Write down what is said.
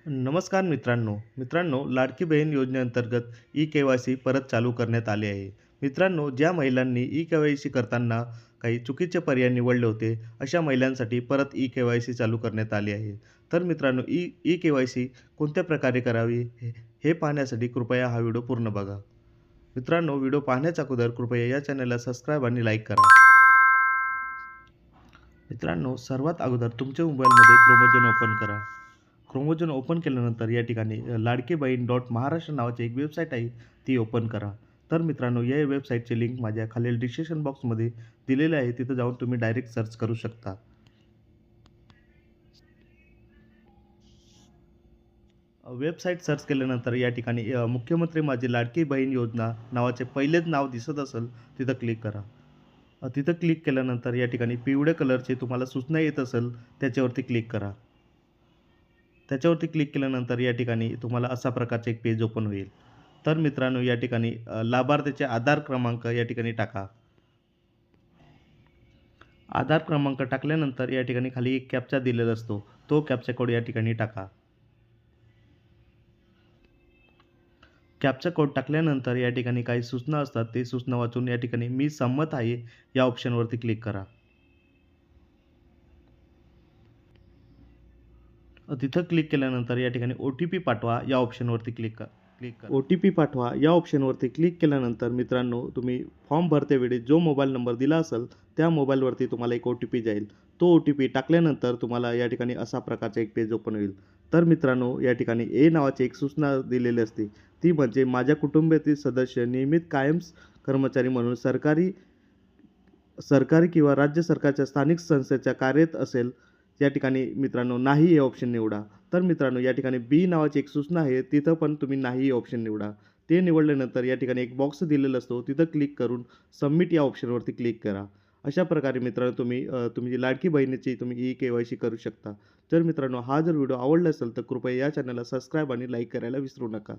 नमस्कार मित्रांनो लाडकी बहीण योजनेअंतर्गत ई-के-वाय-सी परत चालू करण्यात आले आहे. मित्रांनो, ज्या महिलांनी ई-के-वाय-सी करताना काही चुकीचे पर्याय निवडले होते, अशा महिलांसाठी परत ई-के-वाय-सी चालू करण्यात आली आहे. तर मित्रांनो, ई-के-वाय-सी कोणत्या प्रकारे करावी हे पाहण्यासाठी कृपया हा व्हिडिओ पूर्ण बघा. मित्रांनो, व्हिडिओ पाहण्याच्या अगोदर कृपया या चॅनलला सबस्क्राईब आणि लाईक करा. मित्रांनो, सर्वात अगोदर तुमच्या मोबाईलमध्ये क्रोमोझोन ओपन करा. क्रोमोझोन ओपन केल्यानंतर या ठिकाणी लाडकी बहीण डॉट महाराष्ट्र नावाची एक वेबसाईट आहे, ती ओपन करा. तर मित्रांनो, या वेबसाईटची लिंक माझ्या खालील डिस्क्रिप्शन बॉक्समध्ये दिलेली आहे. तिथं जाऊन तुम्ही डायरेक्ट सर्च करू शकता. वेबसाईट सर्च केल्यानंतर या ठिकाणी मुख्यमंत्री माझी लाडकी बहीण योजना नावाचे पहिलेच नाव दिसत असेल, तिथं क्लिक करा. तिथं क्लिक केल्यानंतर या ठिकाणी पिवळ्या कलरची तुम्हाला सूचना येत असेल, त्याच्यावरती क्लिक करा. त्याच्यावरती क्लिक केल्यानंतर या ठिकाणी तुम्हाला अशा प्रकारचे एक पेज ओपन होईल. तर मित्रांनो, या ठिकाणी लाभार्थीचे आधार क्रमांक या ठिकाणी टाका. आधार क्रमांक टाकल्यानंतर या ठिकाणी खाली एक कॅप्चा दिलेला असतो. तो कॅप्चा कोड या ठिकाणी टाका. कॅप्चा कोड टाकल्यानंतर या ठिकाणी काही सूचना असतात. ते सूचना वाचून या ठिकाणी मी संमत आहे या ऑप्शनवरती क्लिक करा. तिथं क्लिक केल्यानंतर या ठिकाणी ओ-टी-पी पाठवा या ऑप्शनवरती क्लिक करा. ओ-टी-पी पाठवा या ऑप्शनवरती क्लिक केल्यानंतर मित्रांनो, तुम्ही फॉर्म भरतेवेळी जो मोबाईल नंबर दिला असेल, त्या मोबाईलवरती तुम्हाला एक ओ-टी-पी जाईल. तो ओ-टी-पी टाकल्यानंतर तुम्हाला या ठिकाणी अशा प्रकारचे एक पेज ओपन होईल. तर मित्रांनो, या ठिकाणी ए नावाची एक सूचना दिलेली असते. ती म्हणजे माझ्या कुटुंबातील सदस्य नियमित कायम कर्मचारी म्हणून सरकारी सरकारी किंवा राज्य सरकारच्या स्थानिक संस्थेच्या कार्यरत असेल, या ठिकाणी मित्रांनो नाही हे ऑप्शन निवडा. तर मित्रांनो, या ठिकाणी बी नावाची एक सूचना आहे, तिथं पण तुम्ही नाही हे ऑप्शन निवडा. ते निवडल्यानंतर या ठिकाणी एक बॉक्स दिलेला असतो, तिथं क्लिक करून सबमिट या ऑप्शनवरती क्लिक करा. अशा प्रकारे मित्रांनो तुम्ही तुमची लाडकी बहिणीची तुम्ही ई-के-वाय-सी करू शकता. तर मित्रांनो, हा जर व्हिडिओ आवडला असेल तर कृपया या चॅनलला सबस्क्राईब आणि लाईक करायला विसरू नका.